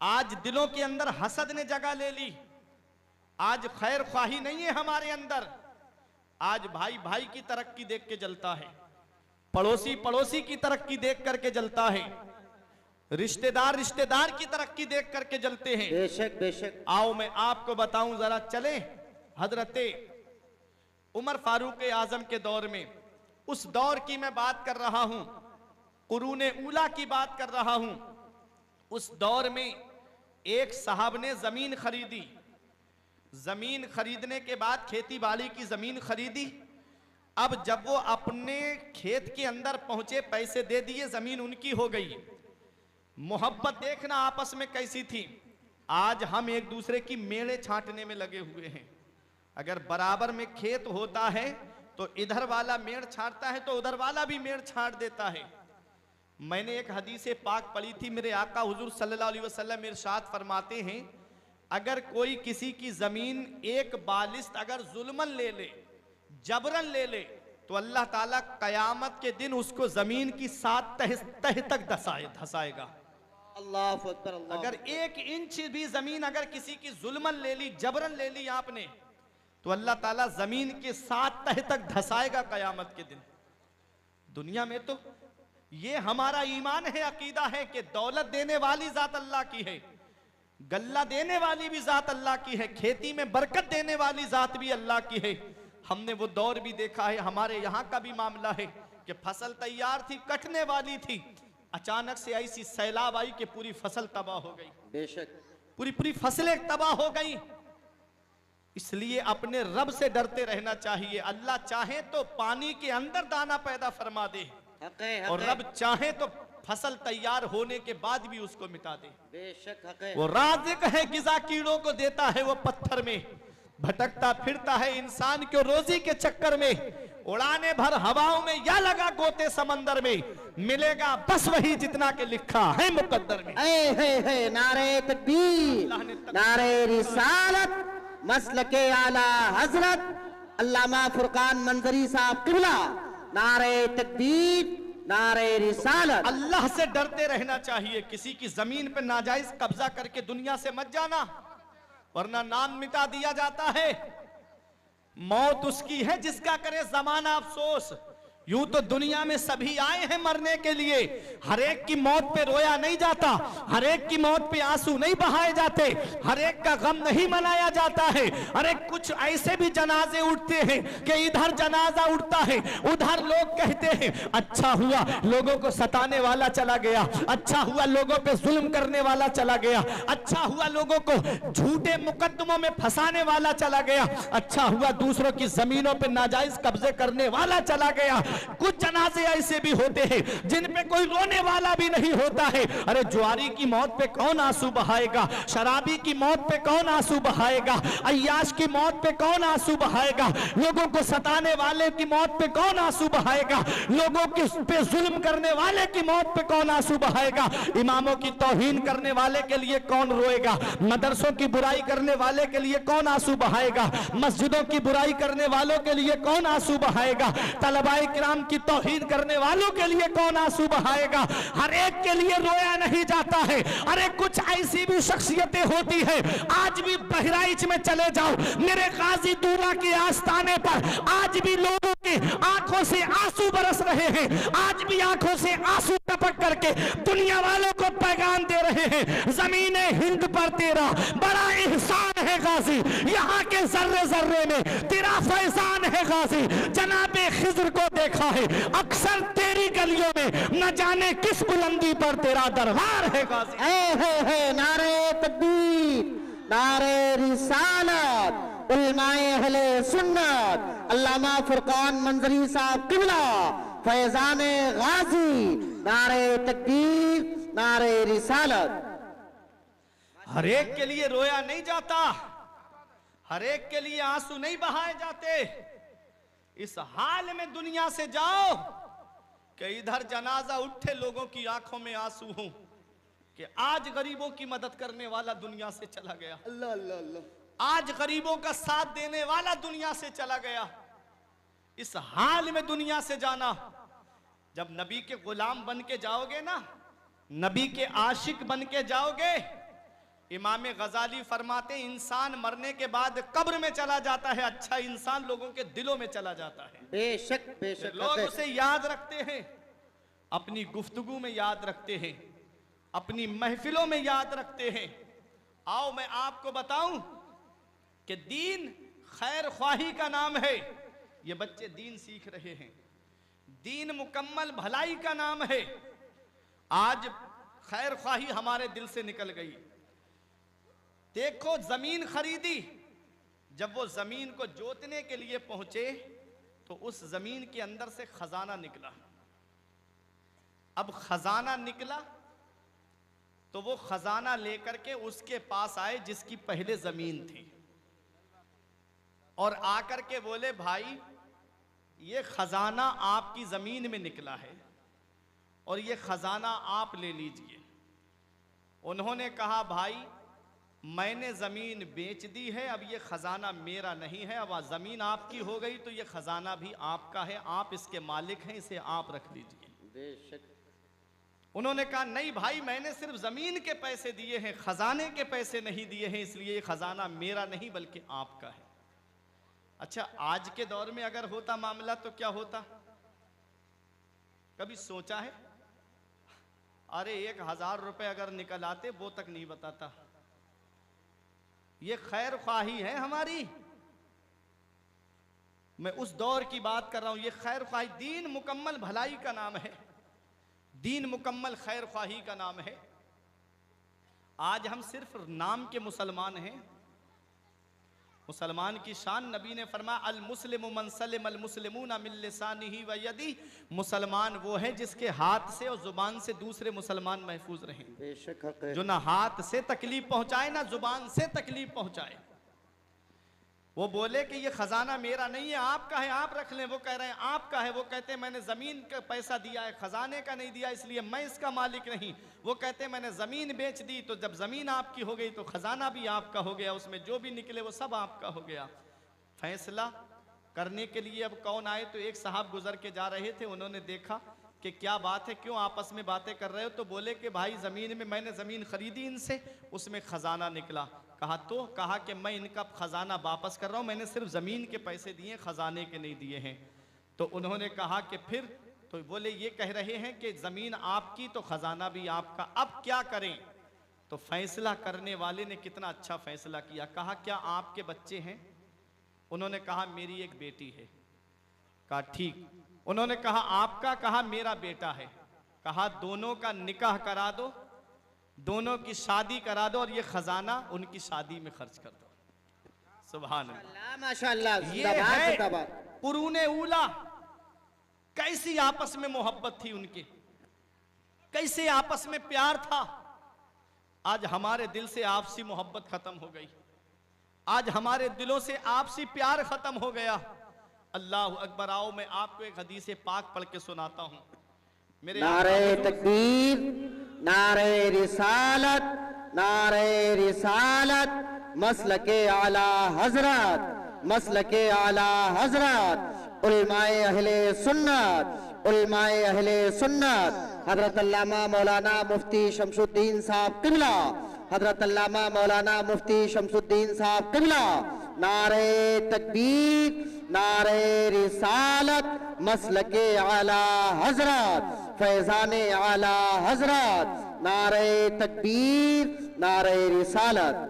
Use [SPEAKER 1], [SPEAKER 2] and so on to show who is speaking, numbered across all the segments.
[SPEAKER 1] आज दिलों के अंदर हसद ने जगह ले ली। आज खैर ख्वाही नहीं है हमारे अंदर। आज भाई भाई की तरक्की देख के जलता है, पड़ोसी पड़ोसी की तरक्की देख करके जलता है, रिश्तेदार रिश्तेदार की तरक्की देख करके जलते हैं।
[SPEAKER 2] बेशक बेशक।
[SPEAKER 1] आओ मैं आपको बताऊं, जरा चले हजरते उमर फारूक आजम के दौर में, उस दौर की मैं बात कर रहा हूं, कुरूने उला की बात कर रहा हूं। उस दौर में एक साहब ने जमीन खरीदी। जमीन खरीदने के बाद खेती बाड़ी की जमीन खरीदी। अब जब वो अपने खेत के अंदर पहुंचे, पैसे दे दिए, जमीन उनकी हो गई। मोहब्बत देखना आपस में कैसी थी। आज हम एक दूसरे की मेड़े छांटने में लगे हुए हैं। अगर बराबर में खेत होता है तो इधर वाला मेड़ छांटता है तो उधर वाला भी मेड़ छांट देता है। मैंने एक हदीसे पाक पढ़ी थी, मेरे आका हुजूर सल्लल्लाहु अलैहि वसल्लम इरशाद फरमाते हैं, अगर कोई किसी की जमीन एक बालिस्त अगर जुल्मन ले ले, जबरन ले ले, तो अल्लाह ताला कयामत के दिन उसको जमीन की 7 तह तक धसाएगा।
[SPEAKER 2] अल्लाह अकबर, अल्लाह।
[SPEAKER 1] अगर 1 इंच भी जमीन अगर किसी की जुल्मन ले ली, जबरन ले ली आपने, तो अल्लाह ताला जमीन के 7 तह तक धसाएगा कयामत के दिन। दुनिया में तो ये हमारा ईमान है, अकीदा है कि दौलत देने वाली जात अल्लाह की है, गल्ला देने वाली भी जात अल्लाह की है, खेती में बरकत देने वाली जात भी अल्लाह की है। हमने वो दौर भी देखा है। हमारे यहाँ का भी मामला है कि फसल तैयार थी, कटने वाली थी, अचानक से ऐसी सैलाब आई कि पूरी फसल तबाह हो गई।
[SPEAKER 2] बेशक,
[SPEAKER 1] पूरी फसलें तबाह हो गई। इसलिए अपने रब से डरते रहना चाहिए। अल्लाह चाहे तो पानी के अंदर दाना पैदा फरमा दे, और रब चाहे तो फसल तैयार होने के बाद भी उसको मिटा दे।
[SPEAKER 2] बेशक हक है।
[SPEAKER 1] वो राज़िक है, गिज़ा कीड़ों को देता है वो पत्थर में, भटकता फिरता है इंसान को रोजी के चक्कर में, उड़ाने भर हवाओं में या लगा गोते समंदर में, मिलेगा बस वही जितना के लिखा है मुकद्दर में।
[SPEAKER 2] है नारे तकबीर, नारे रिसालत, मसलके आला हजरत अल्लामा फुरकान मंजरी साहब किबला, नारे तकबीर, नारे रिसालत। अल्लाह
[SPEAKER 1] से डरते रहना चाहिए। किसी की जमीन पे नाजायज कब्जा करके दुनिया से मत जाना, वरना नाम मिटा दिया जाता है। मौत उसकी है जिसका करे जमाना अफसोस। यूं तो दुनिया में सभी आए हैं मरने के लिए, हर एक की मौत पे रोया नहीं जाता, हर एक की मौत पे आंसू नहीं बहाए जाते, हर एक का गम नहीं मनाया जाता है। अरे कुछ ऐसे भी जनाजे उठते हैं कि इधर जनाजा उठता है, उधर लोग कहते हैं अच्छा हुआ लोगों को सताने वाला चला गया, अच्छा हुआ लोगों पे जुल्म करने वाला चला गया, अच्छा हुआ लोगों को झूठे मुकदमों में फंसाने वाला चला गया, अच्छा हुआ दूसरों की जमीनों पे नाजायज कब्जे करने वाला चला गया। कुछ जनाजे ऐसे भी होते हैं जिन पे कोई रोने वाला भी नहीं होता है। अरे जुआरी की मौत पे कौन आंसू बहाएगा, शराबी की मौत पे कौन आंसू बहाएगा, अय्याश की मौत पे कौन आंसू बहाएगा, लोगों को सताने वाले की मौत पे कौन आंसू बहाएगा, लोगों के पे जुल्म करने वाले की मौत पे कौन आंसू बहाएगा, इमामों की तौहीन करने वाले के लिए कौन रोएगा, मदरसों की बुराई करने वाले के लिए कौन आंसू बहाएगा, मस्जिदों की बुराई करने वालों के लिए कौन आंसू बहाएगा, तलबाए किराम की तौहीन करने वालों के लिए कौन आंसू बहाएगा। हर एक के लिए रोया नहीं जाता है। अरे कुछ ऐसी भी शख्सियतें होती है, आज भी बहराइच में चले जाओ, मेरे गाजी दूल्हा के आस्थाने पर आज भी लोगों की आंखों से आंसू बरस रहे हैं, आज भी आंखों से आंसू टपक करके दुनिया वालों को पैगाम दे रहे हैं, जमीने हिंद पर तेरा बड़ा एहसान है गाजी, यहाँ के जर्रे जर्रे में तेरा फैजान है गाजी, जनाबे खिज्र को देखा है अक्सर तेरी गलियों में, न जाने किस बुलंदी पर तेरा दरबार है गाजी।
[SPEAKER 2] है नारे तकबीर, नारे रिसालत, उलमाए अहले सुन्नत अल्लामा फुरकान मंजरी साहब किबला, फैजान गाजी, नारे तकबीर, नारे रिसालत।
[SPEAKER 1] हर एक के लिए रोया नहीं जाता, हर एक के लिए आंसू नहीं बहाए जाते। इस हाल में दुनिया से जाओ कि इधर जनाजा उठे लोगों की आंखों में आंसू हो कि आज गरीबों की मदद करने वाला दुनिया से चला गया,
[SPEAKER 2] अल्लाह अल्लाह अल्लाह,
[SPEAKER 1] आज गरीबों का साथ देने वाला दुनिया से चला गया। इस हाल में दुनिया से जाना, जब नबी के गुलाम बन के जाओगे ना, नबी के आशिक बन के जाओगे, इमाम गजाली फरमाते इंसान मरने के बाद कब्र में चला जाता है, अच्छा इंसान लोगों के दिलों में चला जाता है।
[SPEAKER 2] बेशक बेशक
[SPEAKER 1] लोग उसे याद रखते हैं, अपनी गुफ्तगू में याद रखते हैं, अपनी महफिलों में याद रखते हैं। आओ मैं आपको बताऊं कि दीन खैर ख्वाही का नाम है। ये बच्चे दीन सीख रहे हैं, दीन मुकम्मल भलाई का नाम है। आज खैर ख्वाही हमारे दिल से निकल गई। देखो जमीन खरीदी, जब वो जमीन को जोतने के लिए पहुंचे तो उस जमीन के अंदर से खजाना निकला। अब खजाना निकला तो वो खजाना लेकर के उसके पास आए जिसकी पहले जमीन थी, और आकर के बोले भाई ये खजाना आपकी जमीन में निकला है और ये खजाना आप ले लीजिए। उन्होंने कहा भाई मैंने जमीन बेच दी है, अब ये खजाना मेरा नहीं है, अब जमीन आपकी हो गई तो ये खजाना भी आपका है, आप इसके मालिक हैं, इसे आप रख लीजिए।
[SPEAKER 2] बेशक।
[SPEAKER 1] उन्होंने कहा नहीं भाई मैंने सिर्फ जमीन के पैसे दिए हैं, खजाने के पैसे नहीं दिए हैं, इसलिए ये खजाना मेरा नहीं बल्कि आपका है। अच्छा आज के दौर में अगर होता मामला तो क्या होता, कभी सोचा है? अरे 1000 रुपए अगर निकल आते वो तक नहीं बताता। ये खैर ख्वाही है हमारी। मैं उस दौर की बात कर रहा हूं। ये खैर ख्वाही, दीन मुकम्मल भलाई का नाम है, दीन मुकम्मल खैर ख्वाही का नाम है। आज हम सिर्फ नाम के मुसलमान हैं। मुसलमान की शान नबी ने फरमाया अल मुस्लिमु मन सलिमल मुस्लिमूना मिन लिसानिही व यदी, मुसलमान वो है जिसके हाथ से और जुबान से दूसरे मुसलमान महफूज रहें।
[SPEAKER 2] बेशक हक है।
[SPEAKER 1] जो ना हाथ से तकलीफ पहुंचाए ना जुबान से तकलीफ पहुंचाए। वो बोले कि ये खजाना मेरा नहीं है, आपका है, आप रख लें। वो कह रहे हैं आपका है, वो कहते हैं मैंने जमीन का पैसा दिया है, खजाने का नहीं दिया, इसलिए मैं इसका मालिक नहीं। वो कहते हैं मैंने जमीन बेच दी, तो जब जमीन आपकी हो गई तो खजाना भी आपका हो गया, उसमें जो भी निकले वो सब आपका हो गया। फैसला करने के लिए अब कौन आए, तो एक साहब गुजर के जा रहे थे, उन्होंने देखा कि क्या बात है, क्यों आपस में बातें कर रहे हो? तो बोले कि भाई जमीन में मैंने जमीन खरीदी इनसे, उसमें खजाना निकला। कहा तो? कहा कि मैं इनका खजाना वापस कर रहा हूं, मैंने सिर्फ जमीन के पैसे दिए, खजाने के नहीं दिए हैं। तो उन्होंने कहा कि फिर? तो बोले ये कह रहे हैं कि जमीन आपकी तो खजाना भी आपका, अब क्या करें? तो फैसला करने वाले ने कितना अच्छा फैसला किया। कहा क्या आपके बच्चे हैं? उन्होंने कहा मेरी एक बेटी है। कहा ठीक। उन्होंने कहा आपका? कहा मेरा बेटा है। कहा दोनों का निकाह करा दो, दोनों की शादी करा दो और ये खजाना उनकी शादी में खर्च कर दो। सुभान अल्लाह,
[SPEAKER 2] माशाअल्लाह।
[SPEAKER 1] ये
[SPEAKER 2] जिंदाबाद
[SPEAKER 1] है
[SPEAKER 2] जिंदाबाद।
[SPEAKER 1] कुरूने ऊला। कैसी आपस में मोहब्बत थी उनके, कैसे आपस में प्यार था। आज हमारे दिल से आपसी मोहब्बत खत्म हो गई, आज हमारे दिलों से आपसी प्यार खत्म हो गया। अल्लाह अकबर। आओ मैं आपको एक हदीस पाक पढ़ के सुनाता हूं। मेरे
[SPEAKER 2] नारे तकबीर, नारे रिसालत, नारे रिसालत, मसलके आला हजरत, मसलके आला हजरत, उलमाए अहले सुन्नत, उलमाए अहले सुन्नत, हजरत अल्लामा मौलाना मुफ्ती शमसुद्दीन साहब किबला, हजरत अल्लामा मौलाना मुफ्ती शमसुद्दीन साहब किबला। नारे तकबीर, नारे रिसालत, मसलके आला हजरत, फैजाने आला हजरत, नारे तकबीर, नारे रिसालत।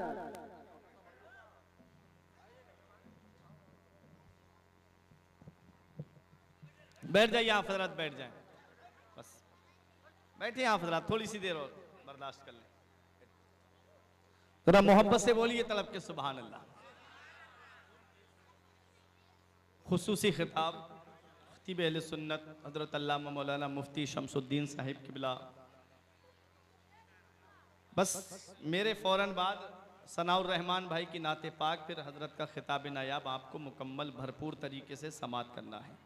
[SPEAKER 1] बैठ जाइए आप हजरत, बैठ जाए, बस बैठिए आप हजरत, थोड़ी सी देर और बर्दाश्त कर लें। थोड़ा मोहब्बत से बोलिए तलब के सुभान अल्लाह। खुसूसी खिताब खतीब अहले सुन्नत हजरत अल्लामा मौलाना मुफ्ती शमसुद्दीन साहिब किबला। बस मेरे फौरन बाद सनाउर रहमान भाई की नाते पाक, फिर हजरत का खिताब नायाब आपको मुकम्मल भरपूर तरीके से समात करना है।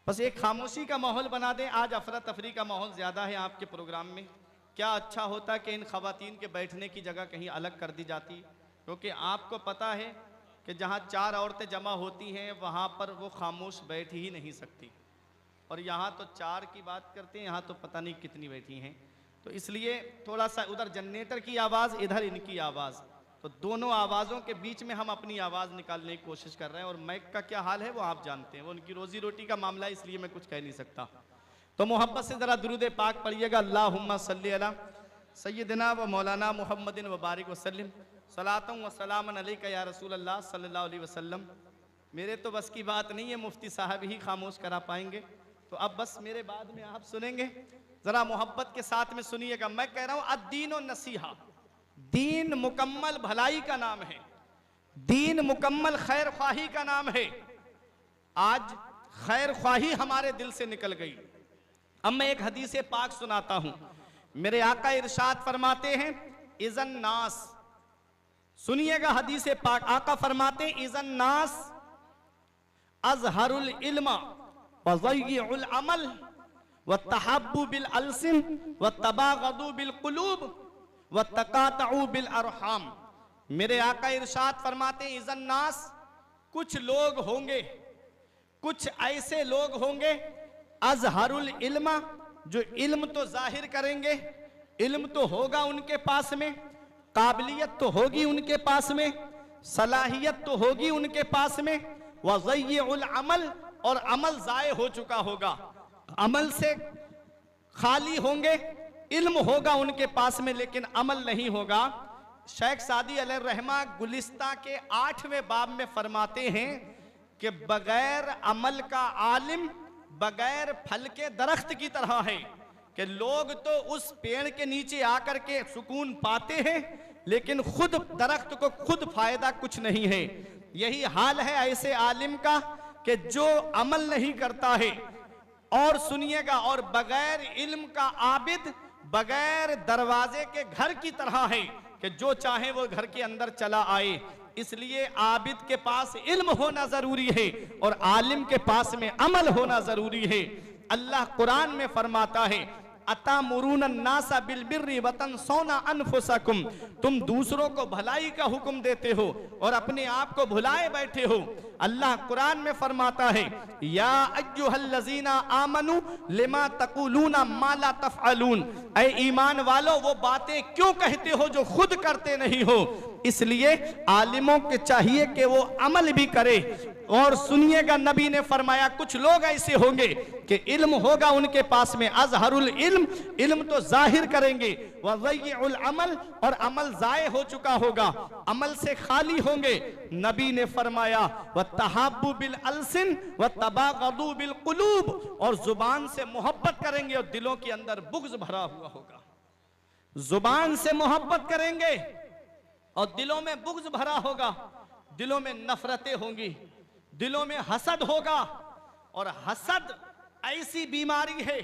[SPEAKER 1] बस एक खामोशी का माहौल बना दें। आज अफरा तफरी का माहौल ज़्यादा है आपके प्रोग्राम में। क्या अच्छा होता कि इन खवातीन के बैठने की जगह कहीं अलग कर दी जाती, क्योंकि आपको पता है कि जहाँ 4 औरतें जमा होती हैं वहाँ पर वो खामोश बैठ ही नहीं सकती, और यहाँ तो 4 की बात करते हैं, यहाँ तो पता नहीं कितनी बैठी हैं। तो इसलिए थोड़ा सा उधर जनरेटर की आवाज़, इधर इनकी आवाज़, तो दोनों आवाज़ों के बीच में हम अपनी आवाज़ निकालने की कोशिश कर रहे हैं। और माइक का क्या हाल है वो आप जानते हैं, वो उनकी रोजी रोटी का मामला है, इसलिए मैं कुछ कह नहीं सकता। तो मोहब्बत से ज़रा दुरूद पाक पढ़िएगा। अल्लाहुम्मा सल्ली अला सय्यदिना व मौलाना मुहम्मदिन व बारिक वसल्लिम सलातम व सलामन अलैका या रसूल अल्लाह सल्लल्लाहु अलैहि वसल्लम। मेरे तो बस की बात नहीं है, मुफ्ती साहब ही खामोश करा पाएंगे, तो अब बस मेरे बाद में आप सुनेंगे। ज़रा मोहब्बत के साथ में सुनिएगा। मैं कह रहा हूँ अद्दीन व नसीहा, दीन मुकम्मल भलाई का नाम है, दीन मुकम्मल खैर ख्वाही का नाम है। आज खैर ख्वाही हमारे दिल से निकल गई। अब मैं एक हदीस पाक सुनाता हूं। मेरे आका इरशाद फरमाते हैं इज़न नास, सुनिएगा हदीस पाक। आका फरमाते हैं इज़न नास अज़हरुल इल्मा व ज़य्युल अमल व तहब्बु बिल अलसिन व तबागदु बिल कुलूब व तकातउ बिल अरहाम। मेरे आका इरशाद फरमाते हैं इज़न नास, कुछ लोग होंगे, कुछ ऐसे लोग होंगे अज़हरुल इल्मा, जो इल्म तो जाहिर करेंगे, इल्म तो होगा उनके पास में, काबिलियत तो होगी उनके पास में, सलाहियत तो होगी उनके पास में, व ज़य्युल अमल, और अमल ज़ाय हो चुका होगा, अमल से खाली होंगे, इल्म होगा उनके पास में लेकिन अमल नहीं होगा। शेख सादी अलैहिर्रहमा गुलिस्ता के 8वें बाब में फरमाते हैं कि बगैर अमल का आलिम बगैर फल के दरख्त की तरह है, कि लोग तो उस पेड़ के नीचे आकर के सुकून पाते हैं लेकिन खुद दरख्त को खुद फायदा कुछ नहीं है। यही हाल है ऐसे आलिम का कि जो अमल नहीं करता है। और सुनिएगा, और बगैर इल्म का आबिद बगैर दरवाजे के घर की तरह है, कि जो चाहे वो घर के अंदर चला आए। इसलिए आबिद के पास इल्म होना जरूरी है और आलिम के पास में अमल होना जरूरी है। अल्लाह कुरान में फरमाता है अतामुरून अन्नासा बिल बिर्रि व तंसौना अनफुसकुम, तुम दूसरों को भलाई का हुक्म देते हो और अपने आप को भुलाए बैठे हो। अल्लाह कुरान में फरमाता है या अय्युहल्लज़ीना आमनू लिमा तक़ूलूना मा ला तफ़अलून, ऐ ईमान वालों वो बातें क्यों कहते हो जो खुद करते नहीं हो। इसलिए आलिमों के चाहिए कि वो अमल भी करे। और सुनिएगा, नबी ने फरमाया कुछ लोग ऐसे होंगे कि इल्म होगा उनके पास में, अज़हरुल इल्म, इल्म तो जाहिर करेंगे, व ज़य्युल अमल, और अमल ज़ाय हो चुका होगा, अमल से खाली होंगे। नबी ने फरमाया व तहब्बु बिल अलसिन व तबागदु बिल कुलूब, और जुबान से मोहब्बत करेंगे और दिलों के अंदर बुग़्ज़ भरा हुआ होगा। जुबान से मोहब्बत करेंगे और दिलों में बुग़्ज़ भरा होगा, दिलों में नफरतें होंगी, दिलों में हसद होगा। और हसद ऐसी बीमारी है,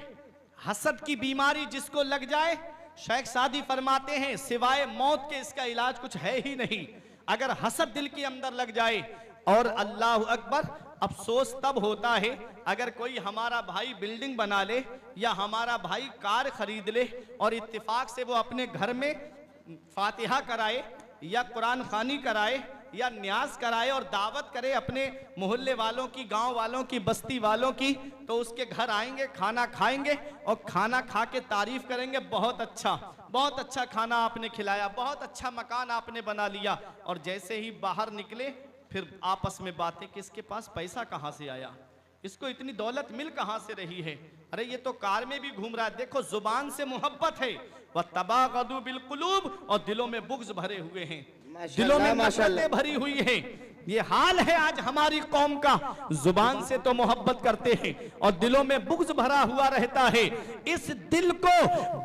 [SPEAKER 1] हसद की बीमारी जिसको लग जाए, शेख सादी फरमाते हैं सिवाय मौत के इसका इलाज कुछ है ही नहीं। अगर हसद दिल के अंदर लग जाए, और अल्लाह अकबर, अफसोस तब होता है अगर कोई हमारा भाई बिल्डिंग बना ले या हमारा भाई कार खरीद ले और इत्तेफाक से वो अपने घर में फातिहा कराए या कुरान खानी कराए या न्याज कराए और दावत करे अपने मोहल्ले वालों की, गांव वालों की, बस्ती वालों की, तो उसके घर आएंगे, खाना खाएंगे और खाना खा के तारीफ करेंगे, बहुत अच्छा खाना आपने खिलाया, बहुत अच्छा मकान आपने बना लिया। और जैसे ही बाहर निकले फिर आपस में बातें कि इसके पास पैसा कहाँ से आया, इसको इतनी दौलत मिल कहाँ से रही है, अरे ये तो कार में भी घूम रहा है। देखो जुबान से मोहब्बत है, व तबागदु बिल कुलूब, और दिलों में बुग़्ज़ भरे हुए हैं, दिलों में नफ़रतें भरी हुई हैं। ये हाल है आज हमारी कौम का, जुबान से तो मोहब्बत करते हैं और दिलों में बुग़्ज़ भरा हुआ रहता है। इस दिल को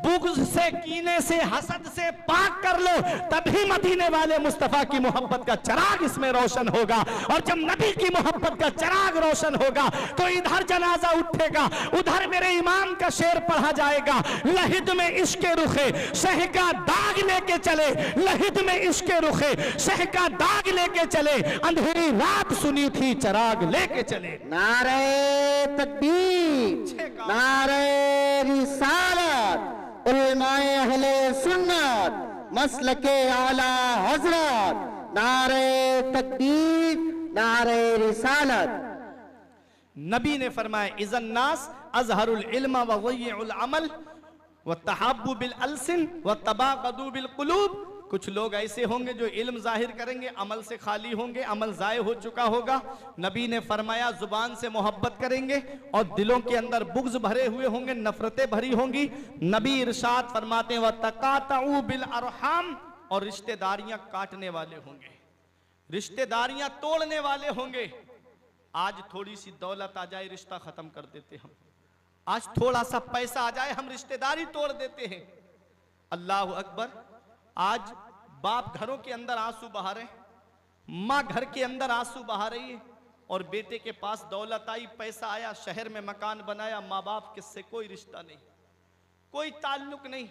[SPEAKER 1] बुग़्ज़ से, कीने से, हसद से पाक कर लो, तभी मदीने वाले मुस्तफ़ा की मोहब्बत का चिराग इसमें रोशन होगा। और जब नबी की मोहब्बत का चिराग रोशन होगा तो इधर जनाजा उठेगा, उधर मेरे इमाम का शेर पढ़ा जाएगा, लहिद में इश्क़ रुखे शह का दाग लेके चले, लहिद में इश्क़ रुखे शह का दाग लेके चले, अंधेरी रात सुनी थी चिराग लेके चले।
[SPEAKER 2] नारे तकबीर, नारे रिसालत, उलमाए अहले सुन्नत, मसलके आला हजरत, नारे तकबीर, नारे रिसालत।
[SPEAKER 1] नबी ने फरमाया इज़न नास अज़हरुल इल्म व ज़य्युल अमल व तहाब्बु बिल अलसिन व तबागदु बिल कुलूब। कुछ लोग ऐसे होंगे जो इल्म जाहिर करेंगे, अमल से खाली होंगे, अमल जाय हो चुका होगा। नबी ने फरमाया जुबान से मोहब्बत करेंगे और दिलों के अंदर बुग़्ज़ भरे हुए होंगे, नफरतें भरी होंगी। नबी इरशाद फरमाते हैं व तकातउ बिल अरहाम, और रिश्तेदारियां काटने वाले होंगे, रिश्तेदारियां तोड़ने वाले होंगे। आज थोड़ी सी दौलत आ जाए रिश्ता खत्म कर देते हम, आज थोड़ा सा पैसा आ जाए हम रिश्तेदारी तोड़ देते हैं। अल्लाह अकबर। आज बाप घरों के अंदर आंसू बहा रहे, माँ घर के अंदर आंसू बहा रही है, और बेटे के पास दौलत आई, पैसा आया, शहर में मकान बनाया, माँ बाप किससे कोई रिश्ता नहीं, कोई ताल्लुक नहीं।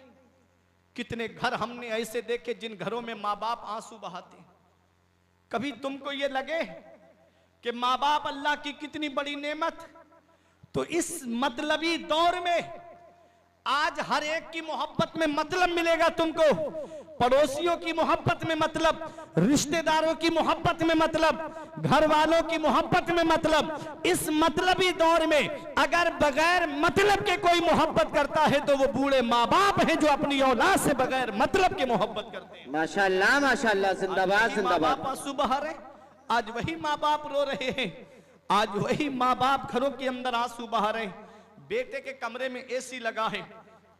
[SPEAKER 1] कितने घर हमने ऐसे देखे जिन घरों में माँ बाप आंसू बहाते। कभी तुमको ये लगे कि माँ बाप अल्लाह की कितनी बड़ी नेमत? तो इस मतलबी दौर में आज हर एक की मोहब्बत में मतलब मिलेगा तुमको, पड़ोसियों की मोहब्बत में मतलब, रिश्तेदारों की मोहब्बत में मतलब, घर वालों की मोहब्बत में मतलब। इस मतलबी दौर में अगर बगैर मतलब के कोई मोहब्बत करता है तो वो बूढ़े माँ बाप हैं जो अपनी औलाद से बगैर मतलब के मोहब्बत करते हैं।
[SPEAKER 2] माशाअल्लाह माशाअल्लाह, जिंदाबाद जिंदाबाद।
[SPEAKER 1] आंसू बहा रहे, आज वही माँ बाप रो रहे हैं, आज वही माँ बाप घरों के अंदर आंसू बहा रहे हैं। बेटे के कमरे में एसी लगा है,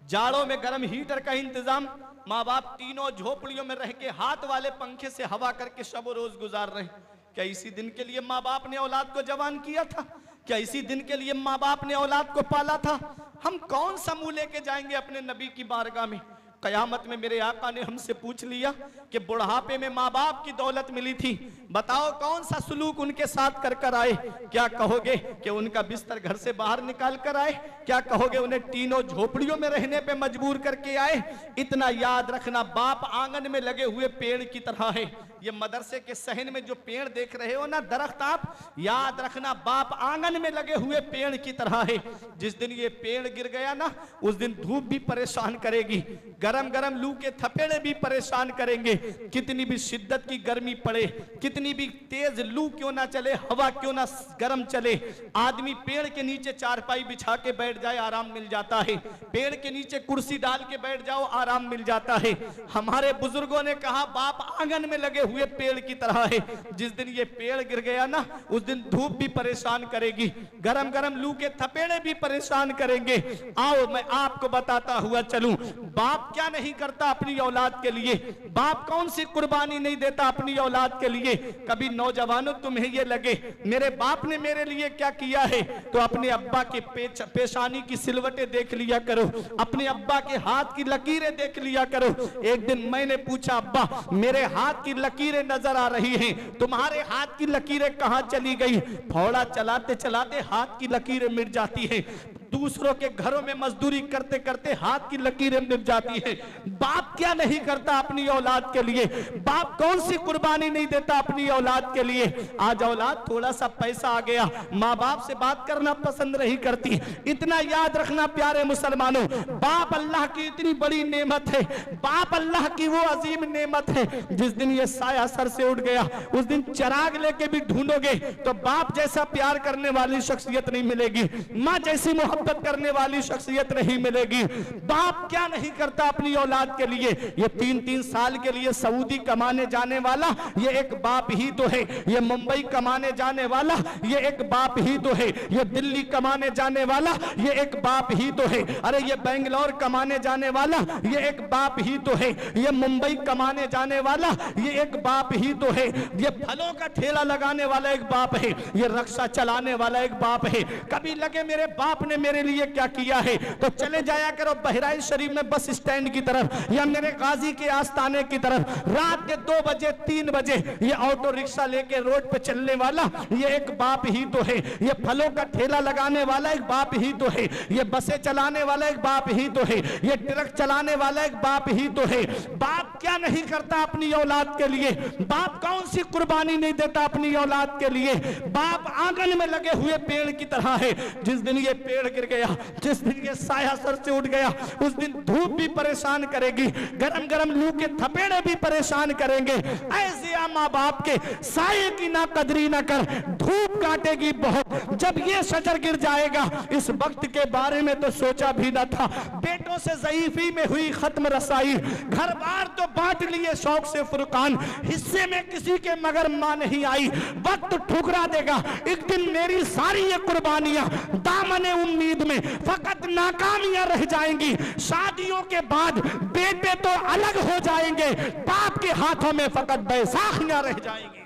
[SPEAKER 1] जाड़ों में गर्म हीटर का इंतजाम, माँ बाप तीनों झोपड़ियों में रह के हाथ वाले पंखे से हवा करके शब रोज गुजार रहे हैं। क्या इसी दिन के लिए माँ बाप ने औलाद को जवान किया था? क्या इसी दिन के लिए माँ बाप ने औलाद को पाला था? हम कौन सा मुंह लेके जाएंगे अपने नबी की बारगाह में? कयामत में मेरे आका ने हमसे पूछ लिया कि बुढ़ापे में माँ बाप की दौलत मिली थी, बताओ कौन सा सलूक उनके साथ कर कर आए? क्या कहोगे कि उनका बिस्तर घर से बाहर निकाल कर आए? क्या कहोगे उन्हें तीनों झोपड़ियों में रहने पे मजबूर करके आए? इतना याद रखना, बाप आंगन में लगे हुए पेड़ की तरह है। ये मदरसे के सहन में जो पेड़ देख रहे हो ना, दरख्त, आप याद रखना बाप आंगन में लगे हुए पेड़ की तरह है। जिस दिन ये पेड़ गिर गया ना, उस दिन धूप भी परेशान करेगी, गरम गरम लू के थपेड़े भी परेशान करेंगे। कितनी भी शिद्दत की गर्मी पड़े, कितनी भी तेज लू क्यों ना चले, हवा क्यों ना गर्म चले, आदमी पेड़ के नीचे चारपाई बिछा के बैठ जाए, आराम मिल जाता है। पेड़ के नीचे कुर्सी डाल के बैठ जाओ, आराम मिल जाता है। हमारे बुजुर्गों ने कहा बाप आंगन में लगे हुए पेड़ की तरह है। जिस दिन ये पेड़ गिर गया ना, उस दिन धूप भी परेशान करेगी, गरम गरम लू के थपेड़े भी परेशान करेंगे। आओ मैं आपको बताता हुआ चलूं, बाप क्या नहीं करता अपनी औलाद के लिए, बाप कौन सी कुर्बानी नहीं देता अपनी औलाद के लिए। कभी नौजवानों तुम्हें ये लगे मेरे बाप ने मेरे लिए क्या किया है, तो अपने अब्बा के पेशानी की सिलवटें देख लिया करो, अपने अब्बा के हाथ की लकीरें देख लिया करो। एक दिन मैंने पूछा, अब्बा मेरे हाथ की लकीरें नजर आ रही हैं, तुम्हारे हाथ की लकीरें कहां चली गई? फौड़ा चलाते चलाते हाथ की लकीरें मिट जाती हैं, दूसरों के घरों में मजदूरी करते करते हाथ की लकीरें मिट जाती है। बाप क्या नहीं करता अपनी औलाद के लिए, बाप कौन सी कुर्बानी नहीं देता अपनी औलाद के लिए। आज औलाद थोड़ा सा पैसा आ गया, माँ बाप से बात करना पसंद नहीं करती। इतना याद रखना प्यारे मुसलमानों, बाप अल्लाह की इतनी बड़ी नेमत है, बाप अल्लाह की वो अजीम नेमत है। जिस दिन ये साया सर से उठ गया, उस दिन चिराग लेके भी ढूंढोगे तो बाप जैसा प्यार करने वाली शख्सियत नहीं मिलेगी, माँ जैसी मोहब्बत करने वाली शख्सियत नहीं मिलेगी। बाप क्या नहीं करता अपनी औलाद के लिए। ये 3-3 साल के लिए सऊदी कमाने जाने वाला ये एक बाप ही तो है, ये मुंबई कमाने जाने वाला ये एक बाप ही तो है, ये दिल्ली कमाने जाने वाला ये एक बाप ही तो है, अरे ये बेंगलोर कमाने जाने वाला ये एक बाप ही तो है, ये मुंबई कमाने जाने वाला ये एक बाप ही तो है, ये फलों का ठेला लगाने वाला एक बाप है, ये रिक्शा चलाने वाला एक बाप है। कभी लगे मेरे बाप ने मेरे लिए क्या किया है, तो चले जाया करो बहराइच शरीफ में बस स्टैंड की तरफ या मेरे गाजी के आस्थाने की तरफ, रात के 2 बजे 3 बजे ये ऑटो रिक्शा लेके रोड पे चलने वाला ये एक बाप ही तो है, ये फलों का ठेला लगाने वाला एक बाप ही तो है, ये बसें चलाने वाला एक बाप ही तो है, ये ट्रक चलाने वाला एक बाप ही तो है। बाप क्या नहीं करता अपनी औलाद के लिए, बाप कौन सी कुर्बानी नहीं देता अपनी औलाद के लिए। बाप आंगन में लगे हुए पेड़ की तरह है, जिस दिन ये पेड़ गिर गया, जिस दिन ये साया सर से उठ गया, उस दिन धूप भी परेशान करेगी, गरम गरम लू के थपेड़े भी परेशान करेंगे। ऐसे माँ बाप के साये की ना कदरी ना कर, धूप काटेगी बहुत। जब ये शजर गिर जाएगा, इस वक्त के बारे में तो सोचा भी ना था। बेटों से ज़ईफी में हुई खत्म रसाई, घर बार तो बांट लिए शौक से फुरकान, हिस्से में किसी के मगर मां नहीं आई। वक्त ठुकरा देगा एक दिन मेरी सारी ये कुर्बानियां, दामने उम्मीद में फकत नाकामियां रह जाएंगी। शादियों के बाद बेटे तो अलग हो जाएंगे, बाप के हाथों में फकत बैसाखियां रह जाएंगी।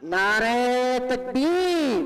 [SPEAKER 2] नारे तकबीर,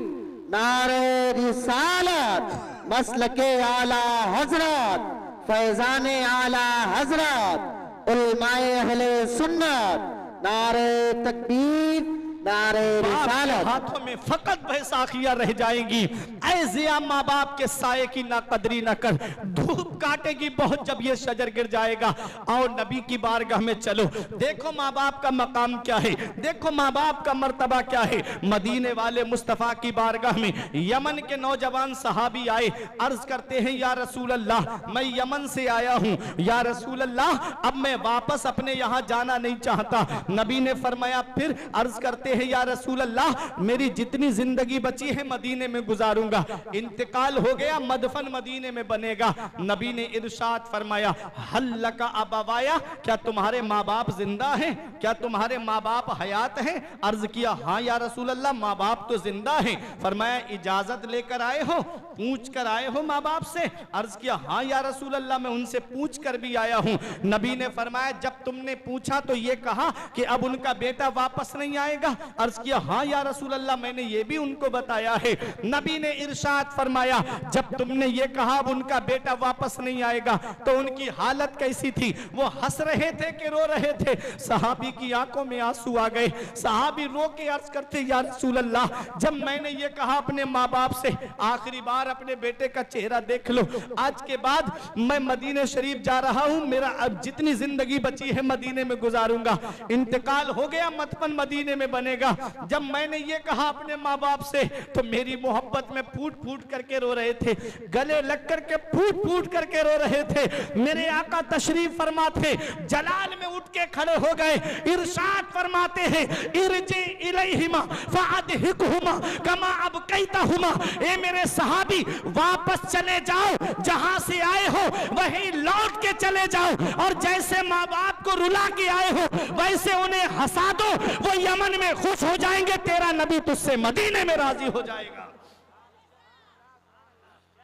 [SPEAKER 2] नारे रिसालत, मसलके आला हजरत, फैजाने आला हजरत, उलमाए अहले सुन्नत। नारे तकबीर, नारे रिसालत।
[SPEAKER 1] हाथों में फकत बैसाखियां रह जाएंगी। ऐसे माँ बाप के साये की ना कदरी ना कर, धूप काटेगी बहुत जब ये शजर गिर जाएगा। और नबी की बारगाह में चलो, देखो माँ बाप का मकाम क्या है, देखो माँ बाप का मर्तबा क्या है। मदीने वाले मुस्तफा की बारगाह में यमन के नौजवान सहाबी आए, अर्ज करते हैं या रसूल अल्लाह, मैं यमन से आया हूँ, या रसूल अल्लाह अब मैं वापस अपने यहाँ जाना नहीं चाहता। नबी ने फरमाया, फिर अर्ज करते हैं या रसूल अल्लाह मेरी जितनी जिंदगी बची है मदीने में गुजारूंगा, इंतकाल हो गया मदफन मदीने में बनेगा। नबी ने इरशाद फरमाया, हल्लका अबवाया, क्या तुम्हारे माँ बाप जिंदा हैं, क्या तुम्हारे माँ बाप हयात हैं? अर्ज किया, हाँ या रसूल अल्लाह माँ बाप तो जिंदा हैं। फरमाया, इजाजत लेकर आए हो, पूछ कर आए हो माँ बाप से? अर्ज किया, हाँ या रसूल अल्लाह मैं उनसे पूछ कर भी आया हूँ। नबी ने फरमाया, जब तुमने पूछा तो ये कहा कि अब उनका बेटा वापस नहीं आएगा? अर्ज किया, हाँ या रसूल अल्लाह मैंने ये भी उनको बताया है। नबी ने इरशाद फरमाया, जब तुमने ये कहा अब उनका बेटा वापस नहीं आएगा तो उनकी हालत कैसी थी? वो हंस रहे थे कि रो रहे थे? सहाबी की आंखों में आंसू आ गए। सहाबी रो के अर्ज करते, या रसूल अल्लाह जब मैंने ये कहा अपने माँ बाप से, आखिरी बार अपने बेटे का चेहरा देख लो, आज के बाद मैं मदीने शरीफ जा रहा हूँ, मेरा अब जितनी जिंदगी बची है मदीने में गुजारूंगा, इंतकाल हो गया मदफन मदीने में बनेगा। जब मैंने ये कहा अपने माँ बाप से तो मेरी मोहब्बत में फूट फूट करके रो रहे थे, गले लग करके फूट फूट करके रो रहे थे। मेरे आका तशरीफ फरमाते जलाल में उठ के खड़े हो गए, इरशाद फरमाते हैं, इरजी इलैहिमा फअदहिकहुमा कमा अबकैतहुमा, ए मेरे सहाबी वापस चले जाओ, जहां से आए हो वहीं लौट के चले जाओ, और जैसे माँ बाप को रुला के आए हो वैसे उन्हें हंसा दो, वो यमन में खुश हो जाएंगे, तेरा नबी तुझसे मदीने में राजी हो जाएगा।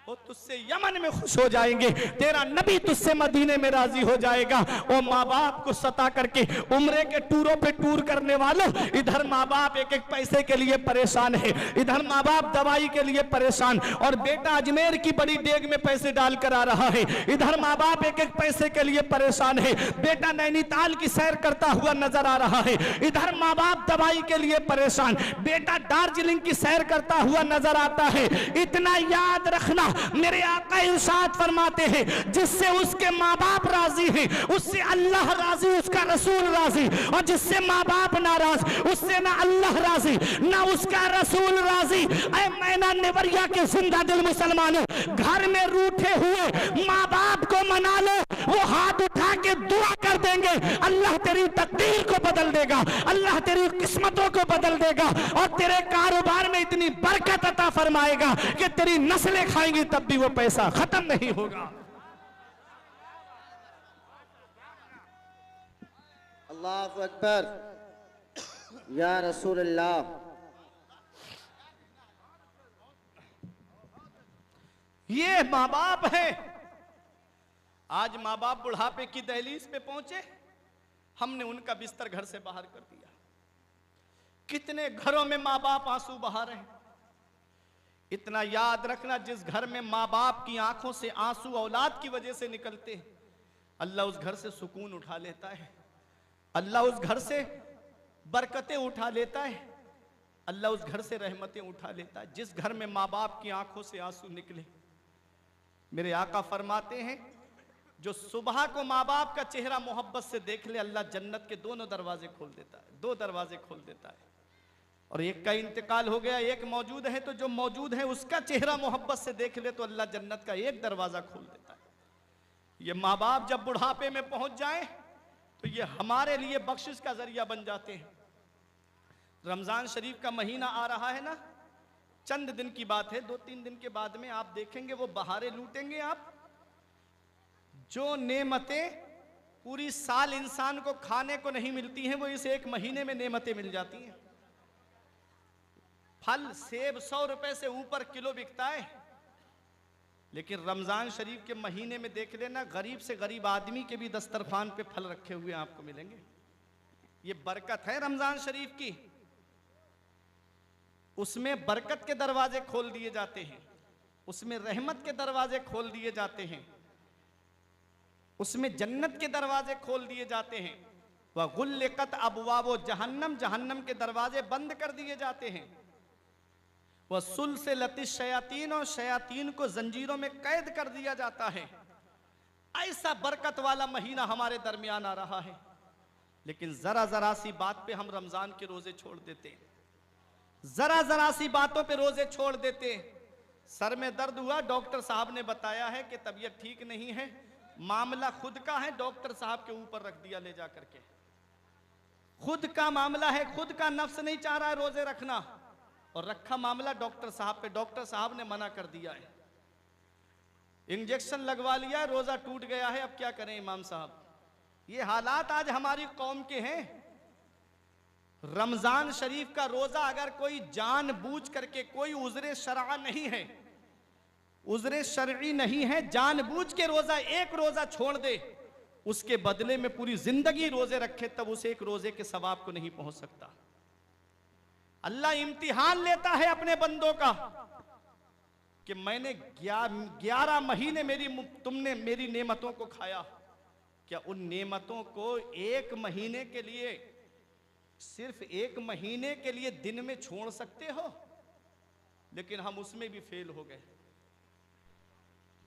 [SPEAKER 1] वो तुझसे यमन में खुश हो जाएंगे, तेरा नबी तुझसे मदीने में राजी हो जाएगा। वो माँ बाप को सता करके उम्रे के टूरों पे टूर करने वालों, इधर माँ बाप एक एक पैसे के लिए परेशान है, इधर माँ बाप दवाई के लिए परेशान, और बेटा अजमेर की बड़ी डेग में पैसे डाल कर आ रहा है, इधर माँ बाप एक एक पैसे के लिए परेशान है। बेटा नैनीताल की सैर करता हुआ नजर आ रहा है, इधर माँ बाप दवाई के लिए परेशान, बेटा दार्जिलिंग की सैर करता हुआ नजर आता है। इतना याद रखना, मेरे आका इरशाद फरमाते हैं, जिससे उसके माँ बाप राजी हैं उससे अल्लाह राजी, उसका रसूल राजी, और जिससे माँ बाप नाराज उससे ना अल्लाह राजी ना उसका रसूल राजी। ऐ मैना नेवरिया के जिंदा दिल मुसलमानों, घर में रूठे हुए माँ बाप को मना लो, वो हाथ उठा के दुआ कर देंगे, अल्लाह तेरी तकदीर को बदल देगा, अल्लाह तेरी किस्मतों को बदल देगा, और तेरे कारोबार में इतनी बरकत अता फरमाएगा कि तेरी नस्लें खाएंगी तब भी वो पैसा खत्म नहीं होगा।
[SPEAKER 2] अल्लाहु अकबर, या रसूल अल्लाह।
[SPEAKER 1] ये माँ बाप है। आज माँ बाप बुढ़ापे की दहलीज पे पहुंचे, हमने उनका बिस्तर घर से बाहर कर दिया। कितने घरों में माँ बाप आंसू बहा रहे हैं। इतना याद रखना, जिस घर में माँ बाप की आंखों से आंसू औलाद की वजह से निकलते हैं, अल्लाह उस घर से सुकून उठा लेता है, अल्लाह उस घर से बरकतें उठा लेता है, अल्लाह उस घर से रहमतें उठा लेता है। जिस घर में माँ बाप की आंखों से आंसू निकले, मेरे आका फरमाते हैं, जो सुबह को माँ बाप का चेहरा मोहब्बत से देख ले, अल्लाह जन्नत के दोनों दरवाजे खोल देता है, दो दरवाजे खोल देता है। और एक का इंतकाल हो गया, एक मौजूद है, तो जो मौजूद है उसका चेहरा मोहब्बत से देख ले तो अल्लाह जन्नत का एक दरवाजा खोल देता है। ये माँ बाप जब बुढ़ापे में पहुंच जाए तो ये हमारे लिए बख्शिश का जरिया बन जाते हैं। रमजान शरीफ का महीना आ रहा है ना, चंद दिन की बात है, 2-3 दिन के बाद में आप देखेंगे वो बहारें लूटेंगे आप। जो नेमतें पूरी साल इंसान को खाने को नहीं मिलती हैं, वो इस एक महीने में नेमतें मिल जाती हैं। फल सेब 100 रुपए से ऊपर किलो बिकता है, लेकिन रमजान शरीफ के महीने में देख लेना, गरीब से गरीब आदमी के भी दस्तरखान पे फल रखे हुए आपको मिलेंगे। ये बरकत है रमजान शरीफ की। उसमें बरकत के दरवाजे खोल दिए जाते हैं, उसमें रहमत के दरवाजे खोल दिए जाते हैं, उसमें जन्नत के दरवाजे खोल दिए जाते हैं। वह गुल्लिकत अबवाबो जहन्नम, जहन्नम के दरवाजे बंद कर दिए जाते हैं। वह सुलसिलतिश शयातीन, और शयातीन को जंजीरों में कैद कर दिया जाता है। ऐसा बरकत वाला महीना हमारे दरमियान आ रहा है, लेकिन जरा जरा सी बात पे हम रमजान के रोजे छोड़ देते हैं, जरा जरा सी बातों पे रोजे छोड़ देते हैं। सर में दर्द हुआ, डॉक्टर साहब ने बताया है कि तबीयत ठीक नहीं है, मामला खुद का है, डॉक्टर साहब के ऊपर रख दिया ले जा करके। खुद का मामला है, खुद का नफ्स नहीं चाह रहा है रोजे रखना, और रखा मामला डॉक्टर साहब पे, डॉक्टर साहब ने मना कर दिया है। इंजेक्शन लगवा लिया, रोजा टूट गया है, अब क्या करें इमाम साहब। ये हालात आज हमारी कौम के हैं। रमजान शरीफ का रोजा अगर कोई जानबूझ करके, कोई उज़्र शरआ नहीं है, उज़्र शरई नहीं है, जानबूझ के रोजा, एक रोजा छोड़ दे, उसके बदले में पूरी जिंदगी रोजे रखे, तब उसे एक रोजे के सवाब को नहीं पहुंच सकता। अल्लाह इम्तिहान लेता है अपने बंदों का कि मैंने 11 महीने तुमने मेरी नेमतों को खाया, क्या उन नेमतों को एक महीने के लिए, सिर्फ एक महीने के लिए दिन में छोड़ सकते हो? लेकिन हम उसमें भी फेल हो गए।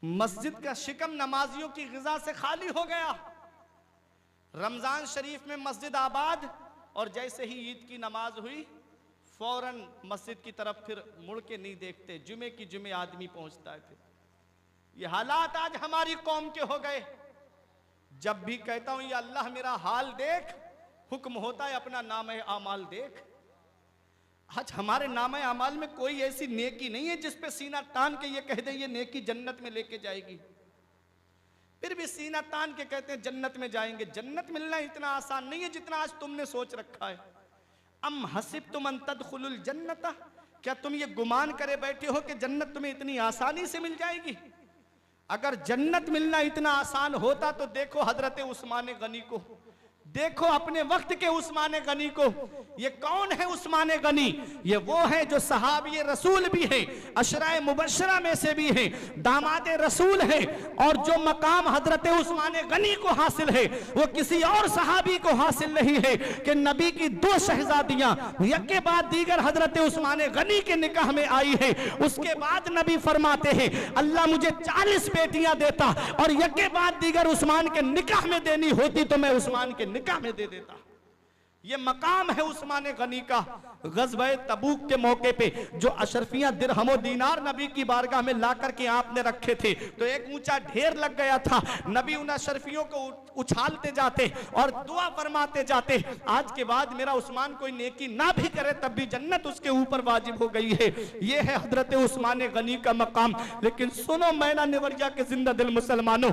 [SPEAKER 1] मस्जिद का शिकम नमाजियों की ग़िज़ा से खाली हो गया। रमजान शरीफ में मस्जिद आबाद, और जैसे ही ईद की नमाज हुई फौरन मस्जिद की तरफ फिर मुड़ के नहीं देखते, जुमे की जुमे आदमी पहुंचता है। फिर ये हालात आज हमारी कौम के हो गए। जब भी कहता हूं या अल्लाह मेरा हाल देख, हुक्म होता है अपना नामे आमाल देख। आज हमारे नामे आमाल में कोई ऐसी नेकी नहीं है जिस पे सीना तान के ये कह दे ये नेकी जन्नत में लेके जाएगी। फिर भी सीना तान के कहते हैं जन्नत में जाएंगे। जन्नत मिलना इतना आसान नहीं है जितना आज तुमने सोच रखा है। अम हसिबतुम अन तदखुलुल जन्नत, क्या तुम ये गुमान करे बैठे हो कि जन्नत तुम्हें इतनी आसानी से मिल जाएगी? अगर जन्नत मिलना इतना आसान होता तो देखो हजरत उस्मान गनी को, देखो अपने वक्त के उस्मान गनी को। ये कौन है उस्मान गनी? ये वो है जो सहाबी रसूल भी है, अशराए मुबशरा में से भी है, दामाद रसूल है, और जो मकाम हजरत उस्मान गनी को हासिल है वो किसी और सहाबी को हासिल नहीं है कि नबी की 2 शहजादियां यके बाद दीगर हजरत उस्मान गनी के निकाह में आई है। उसके बाद नबी फरमाते हैं अल्लाह मुझे 40 बेटियां देता और यके बाद दीगर उस्मान के निकाह में देनी होती तो मैं उस्मान के निकाह में दे देता। ये मकाम है उस्मान गनी का। गज़वे तबूक के मौके पे जो अशरफियां दिरहमो दीनार नबी की बारगाह में ला करके आपने रखे थे तो एक ऊंचा ढेर लग गया था। नबी उन अशरफियों को उछालते जाते और दुआ फरमाते जाते, आज के बाद मेरा उस्मान कोई नेकी ना भी करे तब भी जन्नत उसके ऊपर वाजिब हो गई है। ये है हजरत उस्मान गनी का मकाम। लेकिन सुनो मैना निवरिया के जिंदा दिल मुसलमानों,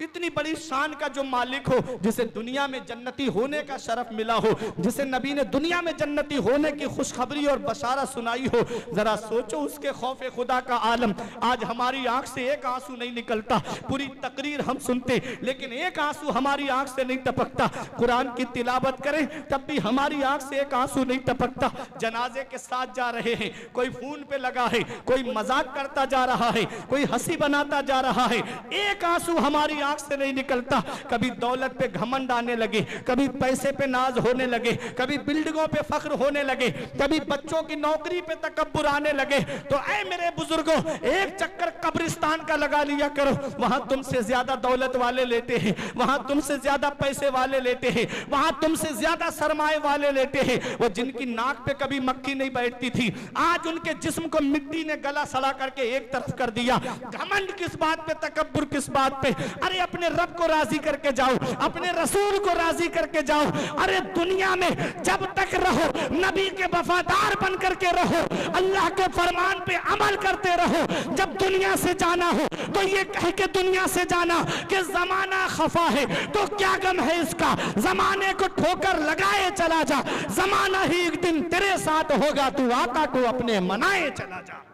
[SPEAKER 1] इतनी बड़ी शान का जो मालिक हो, जिसे दुनिया में जन्नती होने का शरफ मिला हो, जिसे नबी ने दुनिया में जन्नती होने की खुशखबरी और बशारा सुनाई हो, जरा सोचो उसके खौफे खुदा का आलम। आज हमारी आंख से एक आंसू नहीं निकलता। पूरी तकरीर हम सुनते लेकिन एक आंसू हमारी आंख से नहीं टपकता। कुरान की तिलावत करें तब भी हमारी आंख से एक आंसू नहीं टपकता। जनाजे के साथ जा रहे हैं, कोई फोन पे लगा है, कोई मजाक करता जा रहा है, कोई हंसी बनाता जा रहा है, एक आंसू हमारी आंख से नहीं निकलता। कभी दौलत पे घमंड आने लगे, कभी पैसे पे नाज होने लगे, कभी बिल्डिंगों पे फख्र होने लगे, कभी बच्चों की नौकरी पे तकब्बुर आने लगे, तो ऐ मेरे बुजुर्गों, एक चक्कर कब्रिस्तान का लगा लिया करो। वहां तुमसे ज्यादा दौलत वाले लेते हैं, वहां तुमसे ज्यादा पैसे वाले लेते हैं, वहां तुमसे ज्यादा सरमाए वाले लेते हैं। वो जिनकी नाक पे कभी मक्खी नहीं बैठती थी, आज उनके जिस्म को मिट्टी ने गला सड़ा करके एक तरफ कर दिया। घमंड किस बात पे, तकब्बुर किस बात पे? अरे अपने रब को राजी करके जाओ, अपने रसूल को राजी करके जाओ। अरे दुनिया में जब तक रहो नबी के वफादार बन करके रहो, अल्लाह के फरमान पे अमल करते रहो। जब दुनिया से जाना हो तो ये कह के दुनिया से जाना कि जमाना खफा है, तो क्या गम है इसका, जमाने को ठोकर लगाए चला जा, जमाना ही एक दिन तेरे साथ होगा, तू आका को अपने मनाए चला जा।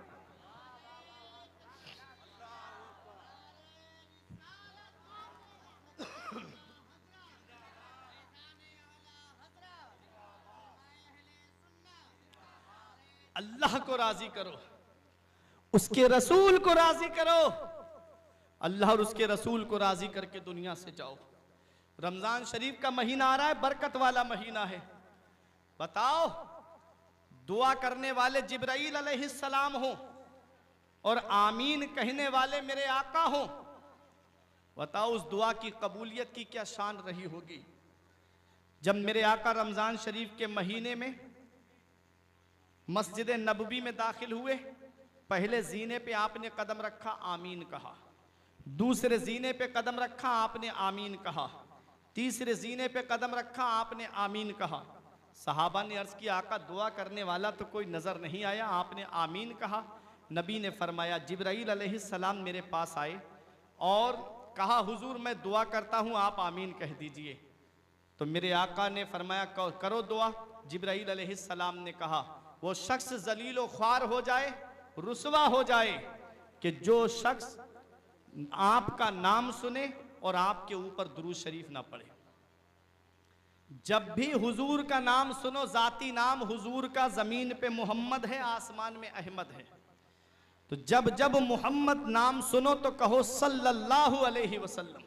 [SPEAKER 1] अल्लाह को राजी करो, उसके रसूल को राजी करो, अल्लाह और उसके रसूल को राजी करके दुनिया से जाओ। रमजान शरीफ का महीना आ रहा है, बरकत वाला महीना है। बताओ, दुआ करने वाले जिब्राइल अलैहिस्सलाम हो और आमीन कहने वाले मेरे आका हो। बताओ उस दुआ की कबूलियत की क्या शान रही होगी। जब मेरे आका रमजान शरीफ के महीने में मस्जिद नबवी में दाखिल हुए, पहले जीने पे आपने कदम रखा, आमीन कहा। दूसरे जीने पे कदम रखा, आपने आमीन कहा। तीसरे जीने पे कदम रखा, आपने आमीन कहा। सहाबा ने अर्ज किया, आका दुआ करने वाला तो कोई नजर नहीं आया, आपने आमीन कहा। नबी ने फरमाया, जिब्राइल अलैहिस्सलाम मेरे पास आए और कहा, हुजूर मैं दुआ करता हूं, आप आमीन कह दीजिए। तो मेरे आका ने फरमाया, करो दुआ। जिब्राइल अलैहिस्सलाम ने कहा, वो शख्स जलीलो ख्वार हो जाए, रुसवा हो जाए, कि जो शख्स आपका नाम सुने और आपके ऊपर दुरूद शरीफ ना पढ़े। जब भी हुजूर का नाम सुनो, जाती नाम हुजूर का जमीन पे मोहम्मद है, आसमान में अहमद है, तो जब जब मोहम्मद नाम सुनो तो कहो सल्लल्लाहु अलैहि वसल्लम।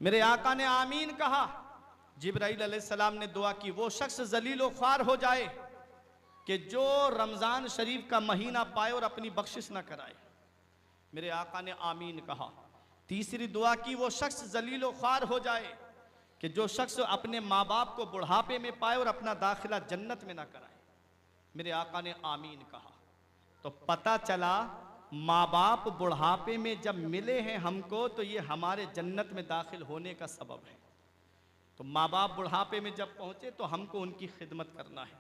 [SPEAKER 1] मेरे आका ने आमीन कहा, जिब्राइल अलैहिस्सलाम ने दुआ की, वो शख्स जलीलो ख्वार हो जाए कि जो रमजान शरीफ का महीना पाए और अपनी बख्शिश ना कराए। मेरे आका ने आमीन कहा। तीसरी दुआ की, वो शख्स जलीलो ख्वार हो जाए कि जो शख्स अपने माँ बाप को बुढ़ापे में पाए और अपना दाखिला जन्नत में ना कराए। मेरे आका ने आमीन कहा। तो पता चला माँ बाप बुढ़ापे में जब मिले हैं हमको, तो ये हमारे जन्नत में दाखिल होने का सबब है। तो माँ बाप बुढ़ापे में जब पहुँचे तो हमको उनकी खिदमत करना है।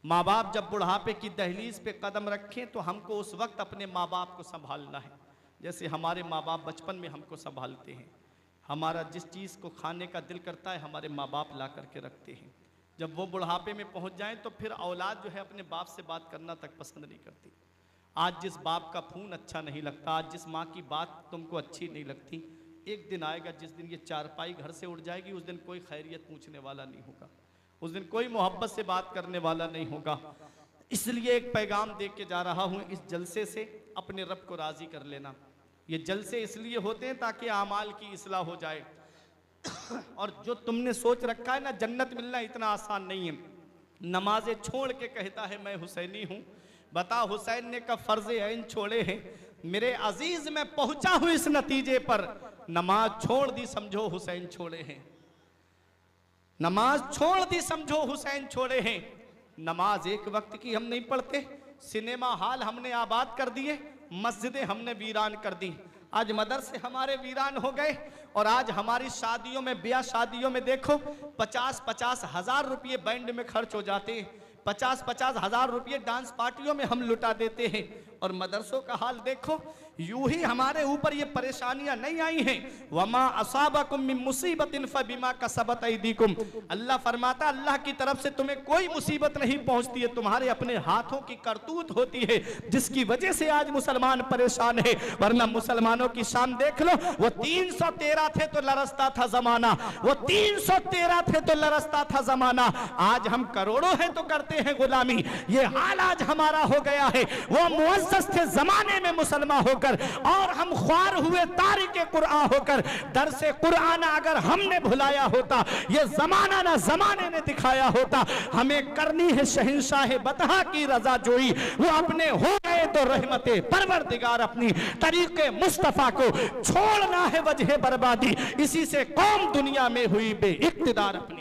[SPEAKER 1] माँ बाप जब बुढ़ापे की दहलीज पे कदम रखें तो हमको उस वक्त अपने माँ बाप को संभालना है, जैसे हमारे माँ बाप बचपन में हमको संभालते हैं। हमारा जिस चीज़ को खाने का दिल करता है हमारे माँ बाप ला करके रखते हैं। जब वो बुढ़ापे में पहुँच जाएं तो फिर औलाद जो है अपने बाप से बात करना तक पसंद नहीं करती। आज जिस बाप का खून अच्छा नहीं लगता, आज जिस माँ की बात तुमको अच्छी नहीं लगती, एक दिन आएगा जिस दिन ये चारपाई घर से उड़ जाएगी, उस दिन कोई खैरियत पूछने वाला नहीं होगा, उस दिन कोई मोहब्बत से बात करने वाला नहीं होगा। इसलिए एक पैगाम दे के जा रहा हूँ, इस जलसे से अपने रब को राज़ी कर लेना। ये जलसे इसलिए होते हैं ताकि आमाल की इस्लाह हो जाए। और जो तुमने सोच रखा है ना, जन्नत मिलना इतना आसान नहीं है। नमाजें छोड़ के कहता है मैं हुसैनी हूँ। बता, हुसैन ने कब फर्ज ऐन छोड़े हैं? मेरे अजीज मैं पहुंचा हूं इस नतीजे पर, नमाज छोड़ दी समझो हुसैन छोड़े हैं। नमाज छोड़ दी समझो हुसैन छोड़े हैं। नमाज एक वक्त की हम नहीं पढ़ते, सिनेमा हॉल हमने आबाद कर दिए, मस्जिदें हमने वीरान कर दी। आज मदरसे हमारे वीरान हो गए और आज हमारी शादियों में, ब्याह शादियों में देखो 50-50 हजार रुपये बैंड में खर्च हो जाते हैं, 50-50 हजार रुपये डांस पार्टियों में हम लुटा देते हैं। और मदरसों का हाल देखो, यूं ही हमारे ऊपर ये परेशानियां नहीं आई हैं। वमा असाबकुम मिन मुसीबतिन फबिमा कसबत ऐदीकुम। अल्लाह फरमाता, अल्लाह की तरफ से तुम्हें कोई मुसीबत नहीं पहुंचती है, तुम्हारे अपने हाथों की करतूत होती है, जिसकी वजह से आज मुसलमान परेशान है। वरना मुसलमानों की शान देख लो, वो 313 थे तो लरसता था जमाना, वो 313 थे तो लरसता था जमाना। आज हम करोड़ों हैं तो करते हैं गुलामी। ये हाल आज हमारा हो गया है। वो मुअज़्ज़ज़ थे जमाने में मुसलमान हो होकर और हम ख्वार हुए तारिके कुरान होकर दरसे कुरान अगर हमने भुलाया होता, ये जमाना ना जमाने ने दिखाया होता। हमें करनी है शहंशाह बतहा की रजा जोई, वो अपने हो गए तो रहमते परवरदिगार अपनी तरीके मुस्तफा को छोड़ना है वजह बर्बादी, इसी से कौम दुनिया में हुई बेइक्तिदार अपनी।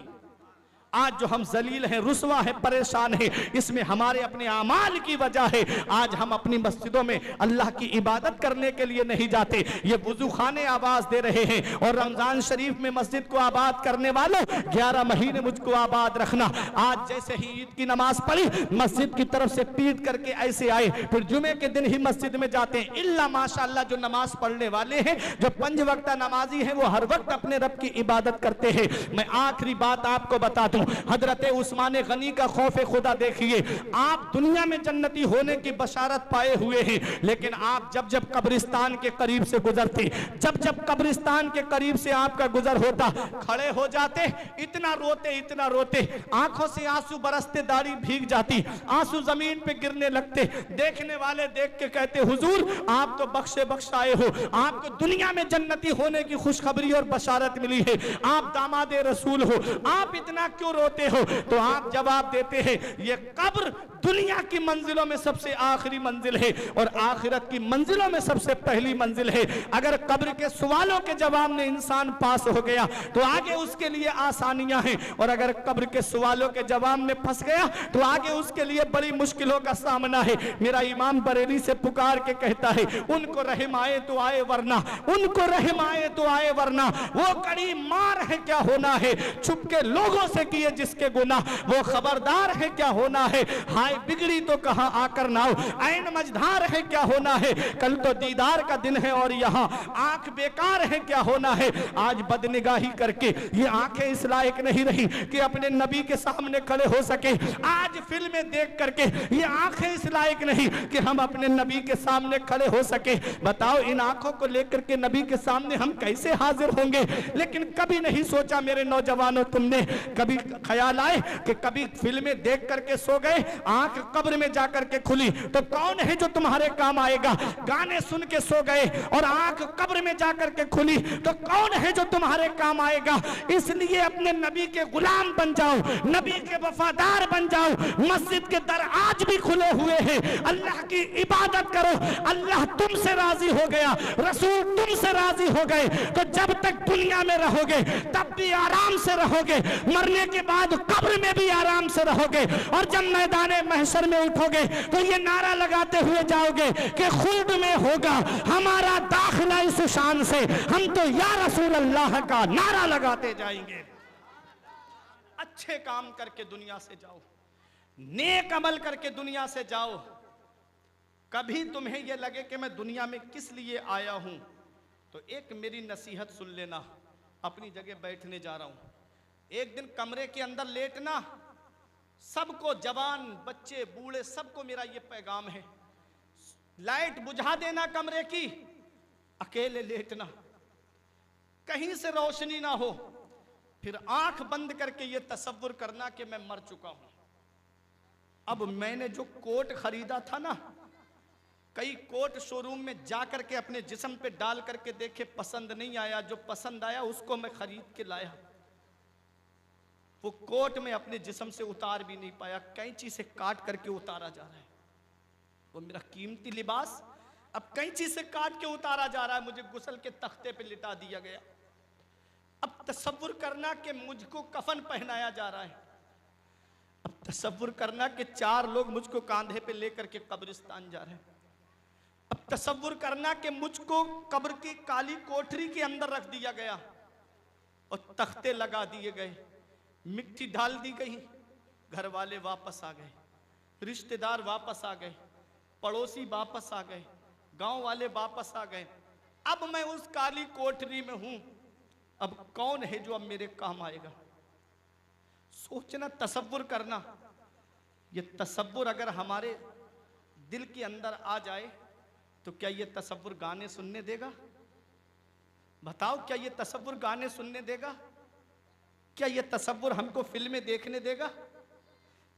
[SPEAKER 1] आज जो हम जलील हैं, रुसवा है, परेशान है, इसमें हमारे अपने आमाल की वजह है। आज हम अपनी मस्जिदों में अल्लाह की इबादत करने के लिए नहीं जाते, ये वुजू खाने आवाज दे रहे हैं। और रमजान शरीफ में मस्जिद को आबाद करने वालों, 11 महीने मुझको आबाद रखना। आज जैसे ही ईद की नमाज पढ़ी, मस्जिद की तरफ से पीट करके ऐसे आए, फिर जुमे के दिन ही मस्जिद में जाते हैं। इल्ला माशाअल्लाह जो नमाज पढ़ने वाले हैं, जो 5 वक्त नमाजी हैं, वो हर वक्त अपने रब की इबादत करते हैं। मैं आखिरी बात आपको बता दूं, हजरत उस्मान गनी का खौफ खुदा देखिए। आप दुनिया में जन्नती होने की बशारत पाए हुए हैं, लेकिन आप जब जब कब्रिस्तान के करीब से गुजरते, जब जब कब्रिस्तान के करीब से आपका गुजर होता, खड़े हो जाते, इतना रोते, आंखों से आंसू बरसते, दाढ़ी भीग जाती, आंसू जमीन पे गिरने लगते। देखने वाले देख के कहते, हुजूर आप तो बख्शे बख्शाए हो, आपको दुनिया में जन्नती होने की खुशखबरी और बशारत मिली है, आप दामादे रसूल हो, आप इतना क्यों रोते हो? तो आप जवाब देते हैं, ये कब्र दुनिया की मंजिलों में सबसे आखिरी मंजिल है और आखिरत की मंजिलों में सबसे पहली मंजिल है। अगर कब्र के सवालों के जवाब में इंसान पास हो गया तो आगे उसके लिए आसानियां हैं, और अगर कब्र के सवालों के जवाब में फंस गया तो आगे उसके लिए बड़ी मुश्किलों का सामना है। मेरा इमाम बरेली से पुकार के कहता है, उनको रहम आए तो आए वरना, उनको रहम आए तो आए वरना, वो कड़ी मार है क्या होना है, छुप के लोगों से किए जिसके गुनाह, वो खबरदार है क्या होना है, हाय बिगड़ी तो कहां आकर नाव, ऐन मझधार है क्या होना है, कल तो दीदार का दिन है और यहाँ आंख बेकार है क्या होना है। आज बदनिगाही करके ये आंखें इस लायक नहीं रही कि अपने नबी के सामने खड़े हो सके। आज फिल्में देख करके ये आंखें इस लायक नहीं कि हम अपने नबी के सामने खड़े हो सके। बताओ इन आंखों को लेकर के नबी के सामने हम कैसे हाजिर होंगे? लेकिन कभी नहीं सोचा मेरे नौजवानों, तुमने कभी ख्याल आए कि कभी फिल्में देख करके सो गए, आंख कब्र में जाकर के खुली तो कौन है जो तुम्हारे काम आएगा? गाने सुन के सो गए और आंख कब्र में जाकर के खुली तो कौन है जो तुम्हारे काम आएगा? इसलिए अपने नबी के गुलाम बन जाओ, नबी के वफादार बन जाओ। मस्जिद के दर आज भी खुले हुए हैं, अल्लाह की इबादत करो। अल्लाह तुमसे राजी हो गया, रसूल तुमसे राजी हो गए, तो जब तक दुनिया में रहोगे तब भी आराम से रहोगे, मरने के बाद कब्र में भी आराम से रहोगे, और जब मैदान महशर में उठोगे तो ये नारा लगाते हुए जाओगे कि खुल्द में होगा हमारा दाखिला इस शान से, हम तो या रसूल अल्लाह का नारा लगाते जाएंगे। अच्छे काम करके दुनिया से जाओ, नेक अमल करके दुनिया से जाओ। कभी तुम्हें यह लगे कि मैं दुनिया में किस लिए आया हूं, तो एक मेरी नसीहत सुन लेना। अपनी जगह बैठने जा रहा हूं, एक दिन कमरे के अंदर लेटना, सबको, जवान बच्चे बूढ़े सबको मेरा ये पैगाम है, लाइट बुझा देना कमरे की, अकेले लेटना, कहीं से रोशनी ना हो, फिर आंख बंद करके ये तसव्वुर करना कि मैं मर चुका हूं। अब मैंने जो कोट खरीदा था ना, कई कोट शोरूम में जाकर के अपने जिस्म पे डाल करके देखे, पसंद नहीं आया, जो पसंद आया उसको मैं खरीद के लाया। वो कोट में अपने जिस्म से उतार भी नहीं पाया, कैंची से काट करके उतारा जा रहा है। वो मेरा कीमती लिबास अब कैंची से काट के उतारा जा रहा है, मुझे गुस्ल के तख्ते पे लिटा दिया गया। अब तसव्वुर करना कि मुझको कफन पहनाया जा रहा है। अब तसव्वुर करना कि 4 लोग मुझको कांधे पे लेकर के कब्रिस्तान जा रहे हैं। अब तसव्वुर करना कि मुझको कब्र की काली कोठरी के अंदर रख दिया गया और तख्ते लगा दिए गए, मिट्टी डाल दी गई, घर वाले वापस आ गए, रिश्तेदार वापस आ गए, पड़ोसी वापस आ गए, गांव वाले वापस आ गए। अब मैं उस काली कोठरी में हूं, अब कौन है जो अब मेरे काम आएगा? सोचना, तसव्वुर करना। ये तसव्वुर अगर हमारे दिल के अंदर आ जाए तो क्या ये तसव्वुर गाने सुनने देगा? बताओ, क्या ये तसव्वुर गाने सुनने देगा? क्या ये तसव्वुर हमको फिल्में देखने देगा?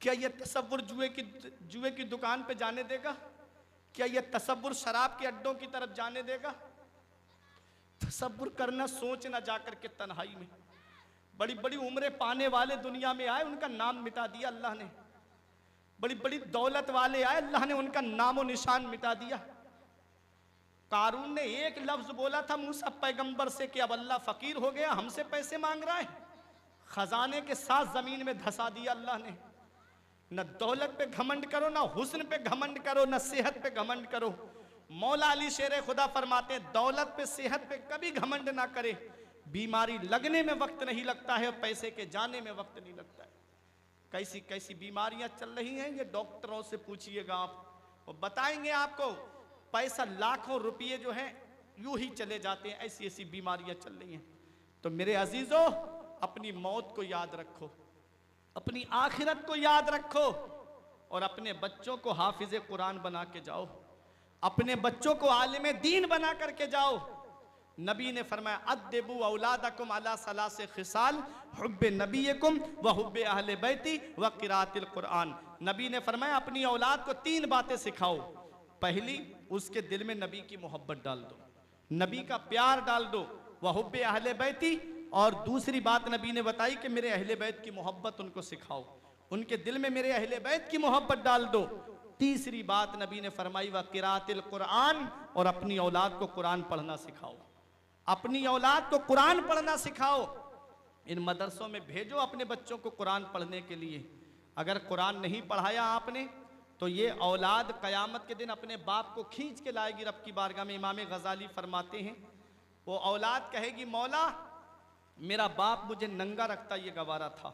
[SPEAKER 1] क्या ये तसव्वुर जुए की दुकान पे जाने देगा? क्या ये तसव्वुर शराब के अड्डों की तरफ जाने देगा? तसव्वुर करना, सोचना जाकर के तन्हाई में। बड़ी बड़ी उम्रें पाने वाले दुनिया में आए, उनका नाम मिटा दिया अल्लाह ने। बड़ी बड़ी दौलत वाले आए, अल्लाह ने उनका नामो निशान मिटा दिया। कारून ने एक लफ्ज बोला था मूसा पैगंबर से कि अब अल्लाह फकीर हो गया, हमसे पैसे मांग रहा है। खजाने के साथ जमीन में धसा दिया अल्लाह ने। न दौलत पे घमंड करो, न हुस्न पे घमंड करो, न सेहत पे घमंड करो। मौला अली शेर खुदा फरमाते हैं, दौलत पे सेहत पे कभी घमंड ना करे। बीमारी लगने में वक्त नहीं लगता है और पैसे के जाने में वक्त नहीं लगता है। कैसी कैसी बीमारियां चल रही हैं, ये डॉक्टरों से पूछिएगा आप, वो बताएंगे आपको। पैसा, लाखों रुपये जो हैं यूं ही चले जाते हैं, ऐसी ऐसी बीमारियां चल रही हैं। तो मेरे अजीजों, अपनी मौत को याद रखो, अपनी आखिरत को याद रखो और अपने बच्चों को हाफिज कुरान बना के जाओ, अपने बच्चों को आलिम दीन बना करके जाओ। नबी ने फरमाया, अद्दिबू औलादकुम अला सलासे खिसाल, हुब्बे नबीयकुम व हुब्बे अहले बैती व क़िराअतिल कुरान। नबी ने फरमाया, अपनी औलाद को 3 बातें सिखाओ। पहली, उसके दिल में नबी की मोहब्बत डाल दो, नबी का प्यार डाल दो, व हुब्बे अहले बैती। और दूसरी बात नबी ने बताई कि मेरे अहले बैत की मोहब्बत उनको सिखाओ, उनके दिल में मेरे अहले बैत की मोहब्बत डाल दो। तीसरी बात नबी ने फरमाई, व क़िराअतिल कुरान, और अपनी औलाद को कुरान पढ़ना सिखाओ, अपनी औलाद को कुरान पढ़ना सिखाओ। इन मदरसों में भेजो अपने बच्चों को कुरान पढ़ने के लिए। अगर कुरान नहीं पढ़ाया आपने तो ये औलाद क़यामत के दिन अपने बाप को खींच के लाएगी रब की बारगाह में। इमाम गजाली फरमाते हैं, वो औलाद कहेगी, मौला मेरा बाप मुझे नंगा रखता ये गवारा था,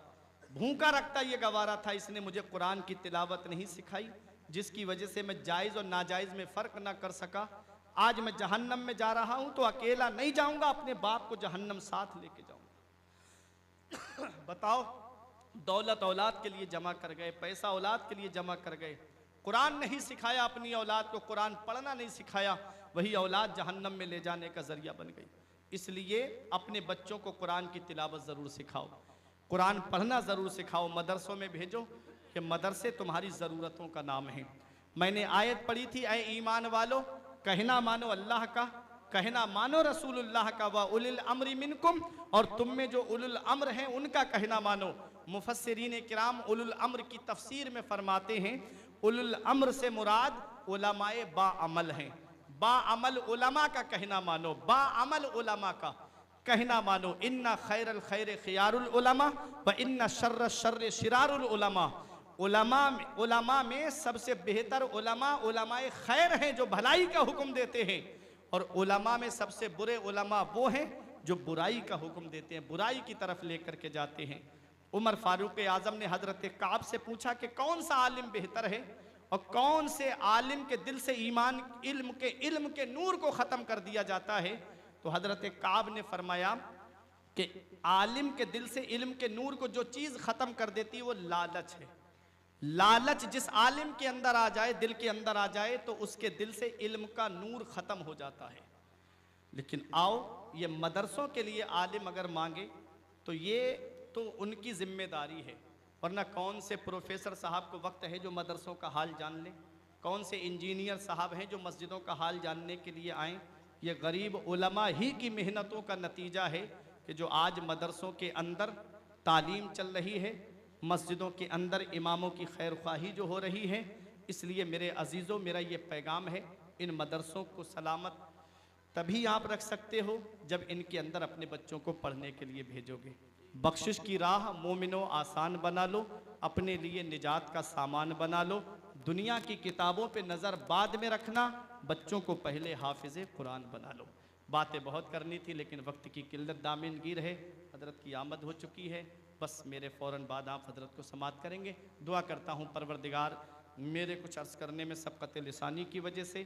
[SPEAKER 1] भूखा रखता ये गवारा था, इसने मुझे कुरान की तिलावत नहीं सिखाई, जिसकी वजह से मैं जायज़ और नाजायज़ में फ़र्क ना कर सका। आज मैं जहन्नम में जा रहा हूं तो अकेला नहीं जाऊंगा, अपने बाप को जहन्नम साथ लेके जाऊंगा। बताओ, दौलत औलाद के लिए जमा कर गए, पैसा औलाद के लिए जमा कर गए, कुरान नहीं सिखाया अपनी औलाद को, कुरान पढ़ना नहीं सिखाया, वही औलाद जहन्नम में ले जाने का जरिया बन गई। इसलिए अपने बच्चों को कुरान की तिलावत ज़रूर सिखाओ, कुरान पढ़ना ज़रूर सिखाओ, मदरसों में भेजो कि मदरसे तुम्हारी ज़रूरतों का नाम है। मैंने आयत पढ़ी थी, ऐ ईमान वालो, कहना मानो अल्लाह का, कहना मानो रसूलुल्लाह का, व उलिल अम्रि मिनकुम, और तुम में जो उलुल अम्र हैं उनका कहना मानो। मुफस्सिरीन किराम उलुल अम्र की तफसीर में फरमाते हैं, उलुल अम्र से मुराद उलमाए बाअमल हैं। बाअमल उलमा का कहना मानो, बाअमल उलमा का कहना मानो। इन्ना खैरल खैर खियारुल उलमा व इन्ना शर्र शर्र शिरारुल उलमा। उलमा में सबसे बेहतर उलमा उलमाए खैर हैं जो भलाई का हुक्म देते हैं, और उलमा में सबसे बुरे उलमा वो हैं जो बुराई का हुक्म देते हैं, बुराई की तरफ लेकर के जाते हैं। उमर फारूक आज़म ने हज़रत काब से पूछा कि कौन सा आलिम बेहतर है और कौन से आलिम के दिल से ईमान इल्म के नूर को ख़त्म कर दिया जाता है। तो हज़रत काब ने फरमाया कि आलिम के दिल से इल्म के नूर को जो चीज़ ख़त्म कर देती है वो लालच है। लालच जिस आलिम के अंदर आ जाए, दिल के अंदर आ जाए, तो उसके दिल से इल्म का नूर ख़त्म हो जाता है। लेकिन आओ, ये मदरसों के लिए आलिम अगर मांगे तो ये तो उनकी जिम्मेदारी है, वरना कौन से प्रोफेसर साहब को वक्त है जो मदरसों का हाल जान लें, कौन से इंजीनियर साहब हैं जो मस्जिदों का हाल जानने के लिए आएँ। ये गरीब उलमा ही की मेहनतों का नतीजा है कि जो आज मदरसों के अंदर तालीम चल रही है, मस्जिदों के अंदर इमामों की खैर ख्वाही जो हो रही है। इसलिए मेरे अजीज़ों, मेरा ये पैगाम है, इन मदरसों को सलामत तभी आप रख सकते हो जब इनके अंदर अपने बच्चों को पढ़ने के लिए भेजोगे। बख्शिश की राह मोमिनो आसान बना लो, अपने लिए निजात का सामान बना लो। दुनिया की किताबों पे नज़र बाद में रखना, बच्चों को पहले हाफिज़े कुरान बना लो। बातें बहुत करनी थी लेकिन वक्त की किल्लत दामिनगीर है। हज़रत की आमद हो चुकी है, बस मेरे फ़ौरन बाद आप हज़रत को समात करेंगे। दुआ करता हूँ परवरदिगार मेरे कुछ अर्ज़ करने में सबक़त लिसानी की वजह से